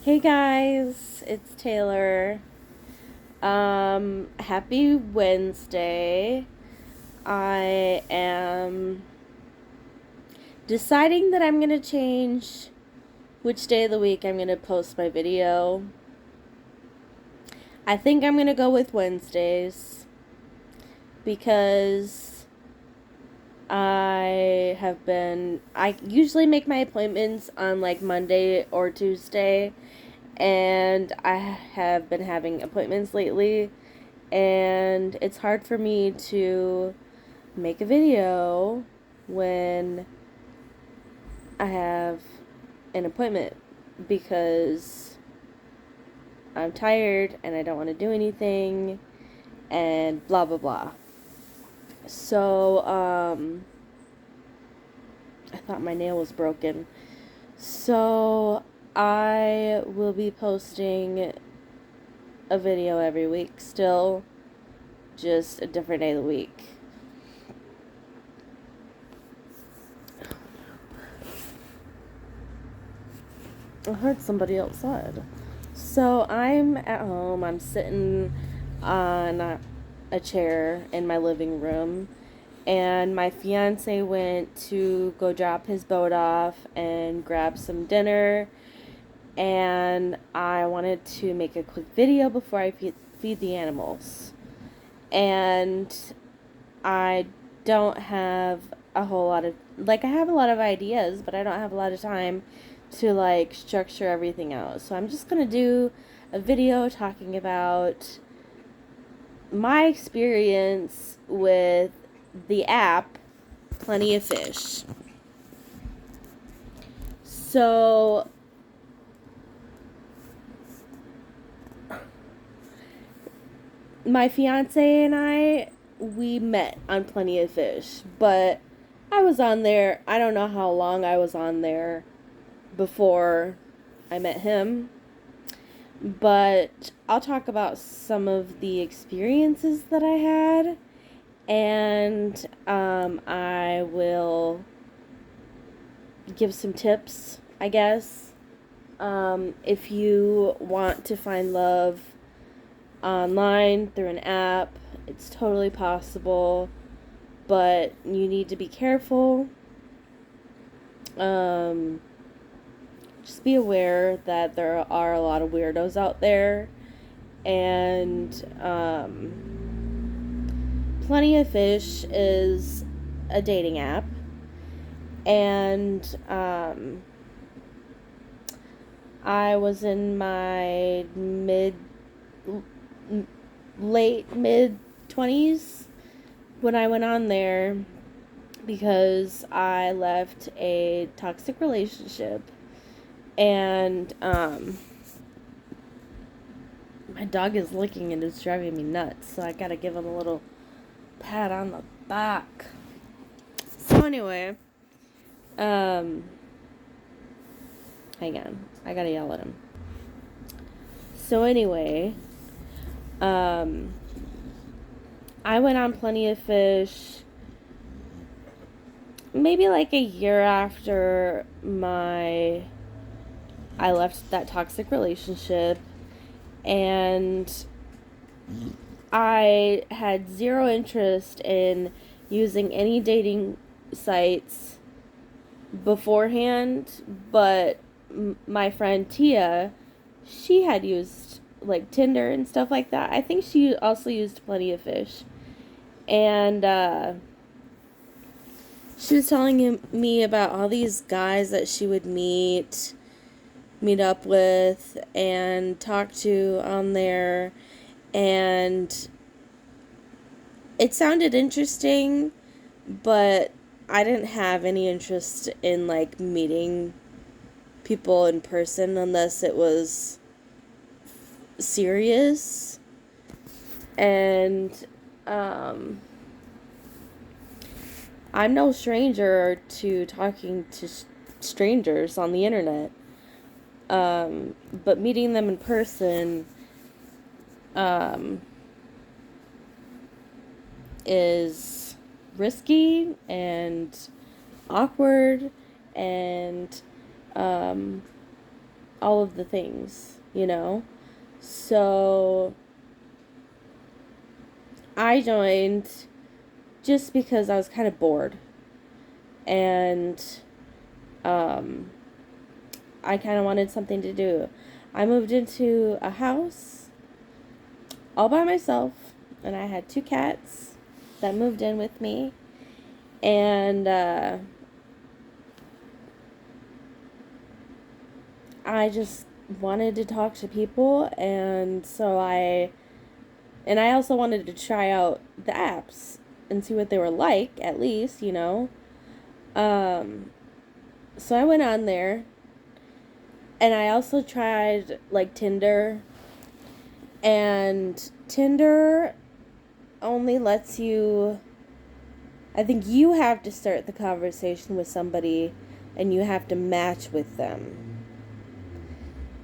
Hey guys, it's Taylor. Happy Wednesday. I am deciding that I'm gonna change which day of the week I'm gonna post my video. I think I'm gonna go with Wednesdays because I usually make my appointments on like Monday or Tuesday, and I have been having appointments lately, and it's hard for me to make a video when I have an appointment because I'm tired and I don't want to do anything and blah blah blah. So, I thought my nail was broken. So, I will be posting a video every week still, just a different day of the week. I heard somebody outside. So I'm at home. I'm sitting on a chair in my living room, and my fiance went to go drop his boat off and grab some dinner. And I wanted to make a quick video before I feed the animals. And I don't have a whole lot of, I have a lot of ideas, but I don't have a lot of time to structure everything out. So I'm just gonna do a video talking about my experience with the app Plenty of Fish. So my fiance and we met on Plenty of Fish, but I was on there, I don't know how long I was on there before I met him, but I'll talk about some of the experiences that I had, and I will give some tips, I guess. If you want to find love online through an app, it's totally possible, but you need to be careful. Just be aware that there are a lot of weirdos out there, and Plenty of Fish is a dating app, and I was in my late mid 20s when I went on there because I left a toxic relationship, and my dog is licking and it's driving me nuts, so I gotta give him a little pat on the back. So anyway, hang on, I gotta yell at him. So anyway, I went on Plenty of Fish maybe like a year after I left that toxic relationship, and I had zero interest in using any dating sites beforehand, but my friend Tia, she had used Tinder and stuff like that. I think she also used Plenty of Fish, and she was telling me about all these guys that she would meet up with and talk to on there, and it sounded interesting, but I didn't have any interest in meeting people in person unless it was serious. And I'm no stranger to talking to strangers on the internet. But meeting them in person is risky and awkward and all of the things, you know? So I joined just because I was kind of bored. And I kind of wanted something to do. I moved into a house all by myself, and I had 2 cats that moved in with me. And I just wanted to talk to people, and I also wanted to try out the apps and see what they were like, at least, you know. So I went on there, and I also tried, like, Tinder, and Tinder only lets you, I think you have to start the conversation with somebody, and you have to match with them.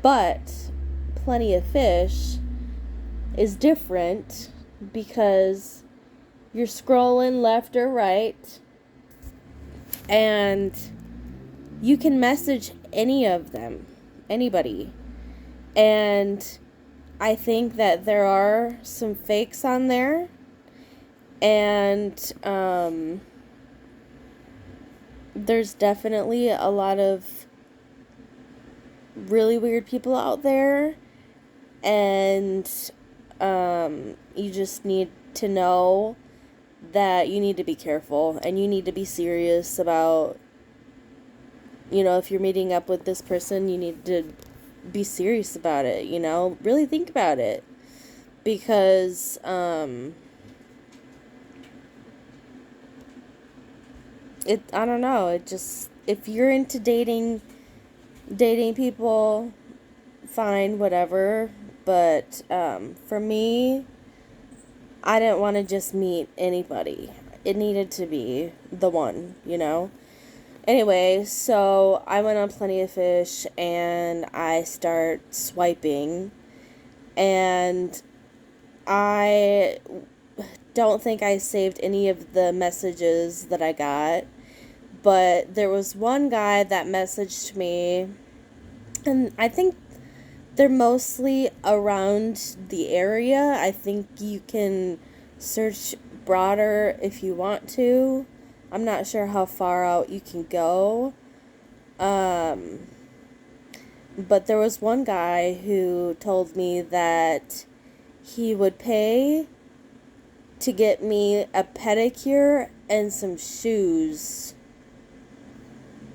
But Plenty of Fish is different because you're scrolling left or right, and you can message any of them, anybody. And I think that there are some fakes on there, and there's definitely a lot of really weird people out there, and you just need to know that you need to be careful, and you need to be serious about, you know, if you're meeting up with this person, you need to be serious about it, you know, really think about it, because I don't know, it just, if you're into dating people, fine, whatever, but for me, I didn't want to just meet anybody. It needed to be the one, you know? Anyway, so I went on Plenty of Fish, and I start swiping, and I don't think I saved any of the messages that I got, but there was one guy that messaged me, and I think they're mostly around the area. I think you can search broader if you want to. I'm not sure how far out you can go. But there was one guy who told me that he would pay to get me a pedicure and some shoes,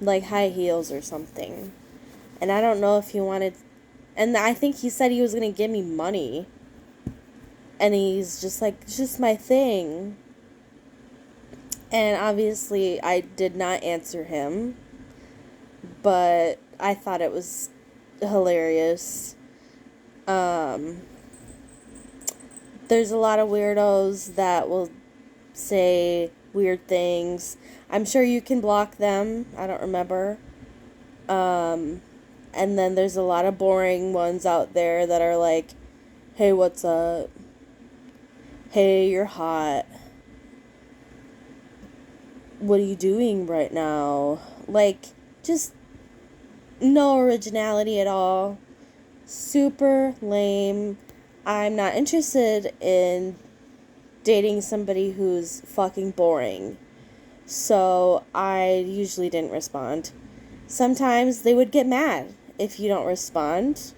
like high heels or something. And I don't know if he wanted, and I think he said he was going to give me money. And he's just like, it's just my thing. And obviously I did not answer him, but I thought it was hilarious. There's a lot of weirdos that will say weird things. I'm sure you can block them. I don't remember. And then there's a lot of boring ones out there that are like, hey, what's up? Hey, you're hot. What are you doing right now? Like, just no originality at all. Super lame. I'm not interested in dating somebody who's fucking boring. So I usually didn't respond. Sometimes they would get mad if you don't respond.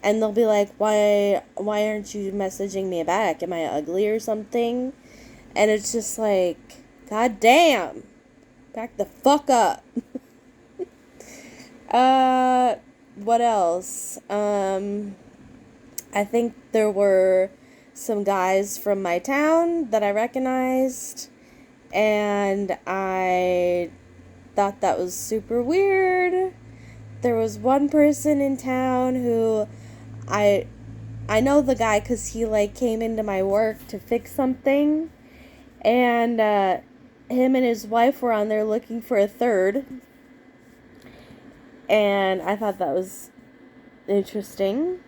And they'll be like, why aren't you messaging me back? Am I ugly or something? And it's just like, God damn. Back the fuck up. What else? I think there were some guys from my town that I recognized, and I thought that was super weird. There was one person in town who I know the guy because he like came into my work to fix something, and him and his wife were on there looking for a third, and I thought that was interesting.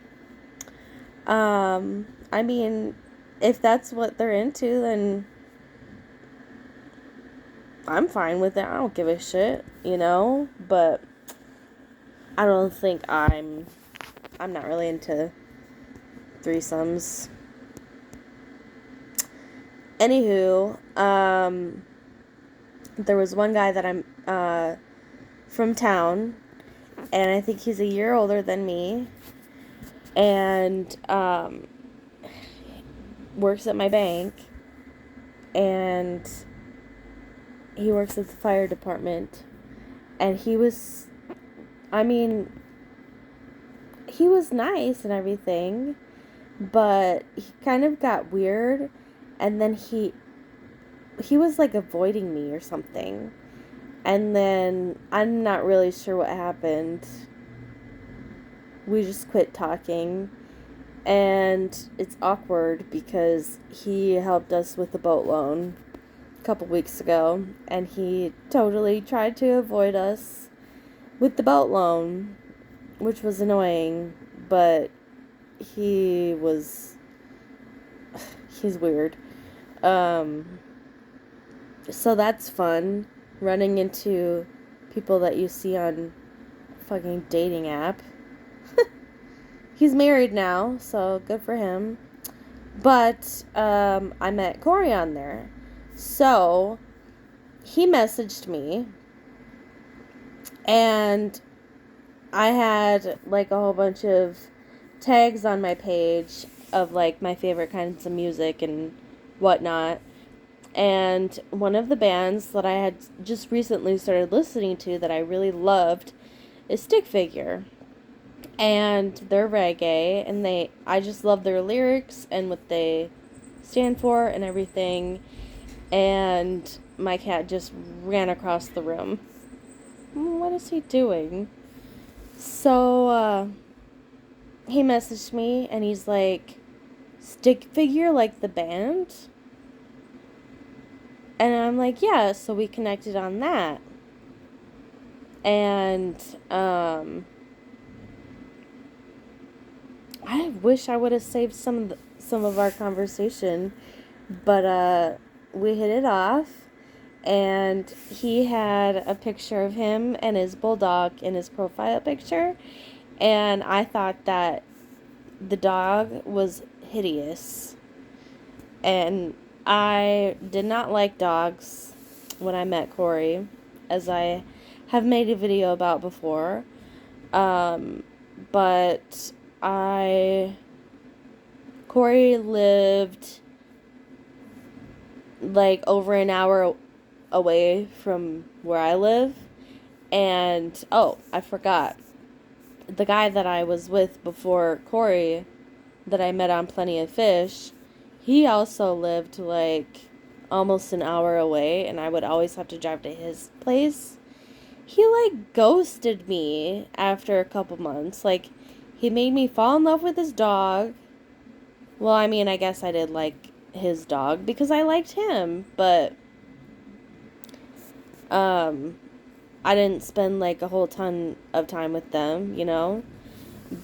I mean, if that's what they're into, then I'm fine with it. I don't give a shit, you know? But I don't think I'm not really into threesomes. Anywho, there was one guy that I'm from town, and I think he's a year older than me, and works at my bank, and he works at the fire department, and he was nice and everything, but he kind of got weird, and then he was like avoiding me or something, and then I'm not really sure what happened. We just quit talking, and it's awkward because he helped us with the boat loan a couple weeks ago, and he totally tried to avoid us with the boat loan, which was annoying, but he's weird. So that's fun, running into people that you see on fucking dating app. He's married now, so good for him. But I met Corey on there. So he messaged me, and I had like a whole bunch of tags on my page of like my favorite kinds of music and whatnot. And one of the bands that I had just recently started listening to that I really loved is Stick Figure. And they're reggae, and I just love their lyrics and what they stand for and everything. And my cat just ran across the room. What is he doing? So, he messaged me, and he's like, Stick Figure, like the band? And I'm like, yeah, so we connected on that. And, I wish I would have saved some of our conversation, but, we hit it off, and he had a picture of him and his bulldog in his profile picture, and I thought that the dog was hideous, and I did not like dogs when I met Corey, as I have made a video about before, but Corey lived like over an hour away from where I live, and I forgot, the guy that I was with before Corey, that I met on Plenty of Fish, he also lived like almost an hour away, and I would always have to drive to his place. He like ghosted me after a couple months. Like, he made me fall in love with his dog. Well, I mean, I guess I did like his dog because I liked him, but I didn't spend like a whole ton of time with them, you know?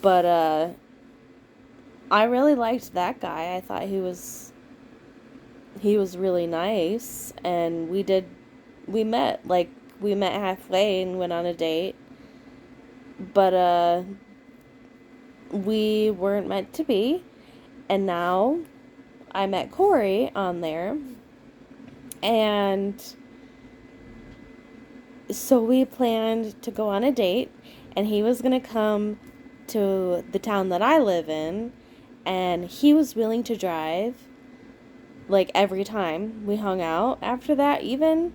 But I really liked that guy. I thought he was really nice, and we met halfway and went on a date. But we weren't meant to be, and now I met Corey on there, and so we planned to go on a date, and he was going to come to the town that I live in, and he was willing to drive, like, every time we hung out after that, even.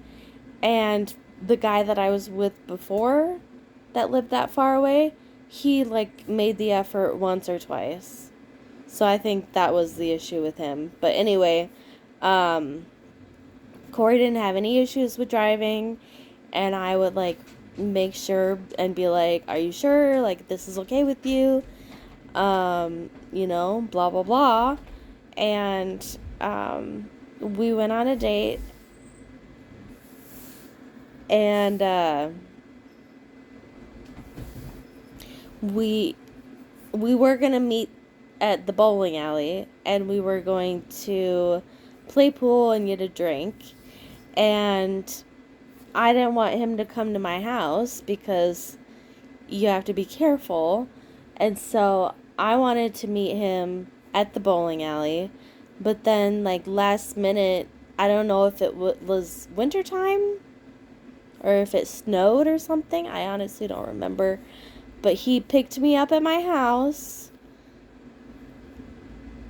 And the guy that I was with before that lived that far away, he, like, made the effort once or twice. So I think that was the issue with him. But anyway, Corey didn't have any issues with driving, and I would, like, make sure and be like, are you sure? Like, this is okay with you? You know, blah, blah, blah. And, we went on a date, and, we were gonna meet at the bowling alley, and we were going to play pool and get a drink, and I didn't want him to come to my house because you have to be careful. And so I wanted to meet him at the bowling alley, but then like last minute, I don't know if it was wintertime or if it snowed or something. I honestly don't remember. But he picked me up at my house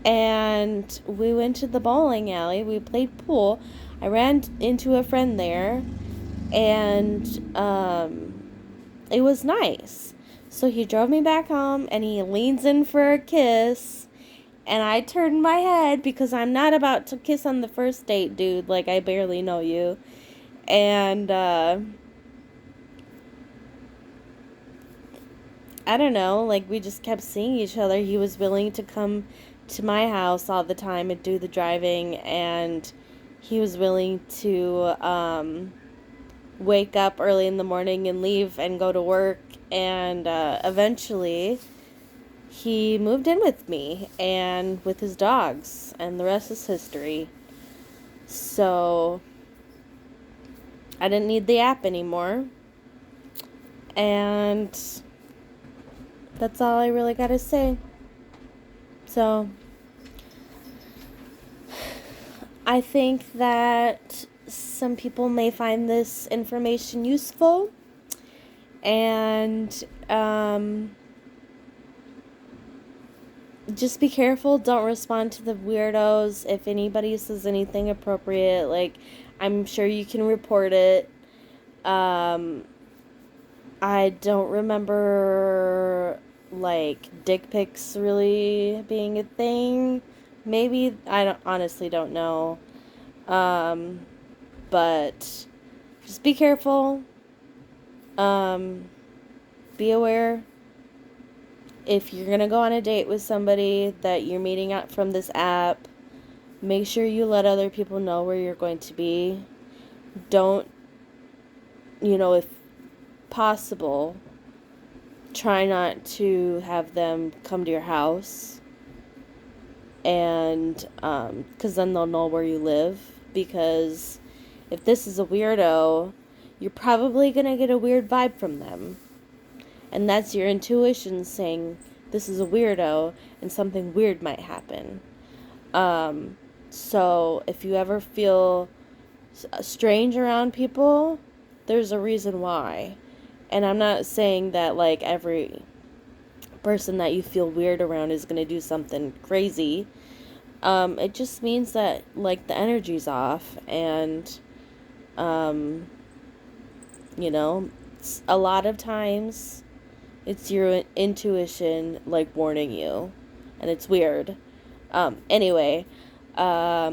and we went to the bowling alley. We played pool. I ran into a friend there and it was nice. So he drove me back home and he leans in for a kiss. And I turned my head because I'm not about to kiss on the first date, dude. Like, I barely know you. And, I don't know. Like, we just kept seeing each other. He was willing to come to my house all the time and do the driving. And he was willing to, wake up early in the morning and leave and go to work. And, eventually he moved in with me and with his dogs, and the rest is history. So I didn't need the app anymore, and that's all I really gotta say. So I think that some people may find this information useful, and just be careful. Don't respond to the weirdos. If anybody says anything appropriate, like, I'm sure you can report it. I don't remember, like, dick pics really being a thing. Maybe. Honestly don't know. But just be careful. Be aware. If you're going to go on a date with somebody that you're meeting out from this app, make sure you let other people know where you're going to be. Don't, if possible, try not to have them come to your house. And, because then they'll know where you live. Because if this is a weirdo, you're probably going to get a weird vibe from them. And that's your intuition saying, this is a weirdo, and something weird might happen. So if you ever feel strange around people, there's a reason why. And I'm not saying that, like, every person that you feel weird around is going to do something crazy. It just means that, like, the energy's off, and, a lot of times it's your intuition, like, warning you. And it's weird. Anyway, let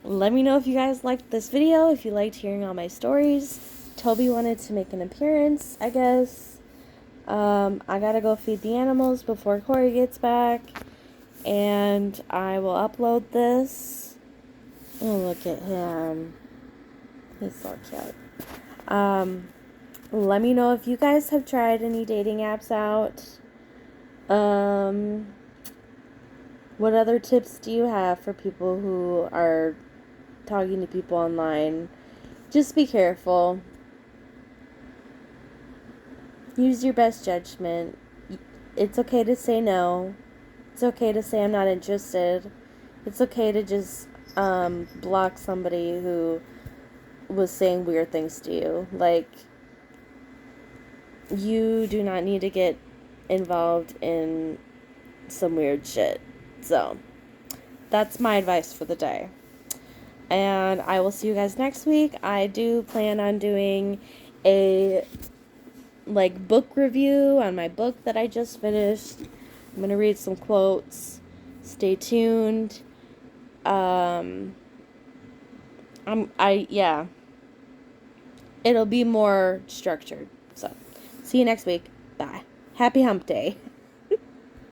me know if you guys liked this video, if you liked hearing all my stories. Toby wanted to make an appearance, I guess. I gotta go feed the animals before Corey gets back. And I will upload this. Oh, look at him. He's so cute. Let me know if you guys have tried any dating apps out. What other tips do you have for people who are talking to people online? Just be careful. Use your best judgment. It's okay to say no. It's okay to say I'm not interested. It's okay to just block somebody who was saying weird things to you. Like, you do not need to get involved in some weird shit. So, that's my advice for the day. And I will see you guys next week. I do plan on doing a, like, book review on my book that I just finished. I'm going to read some quotes. Stay tuned. It'll be more structured. So, see you next week. Bye. Happy hump day.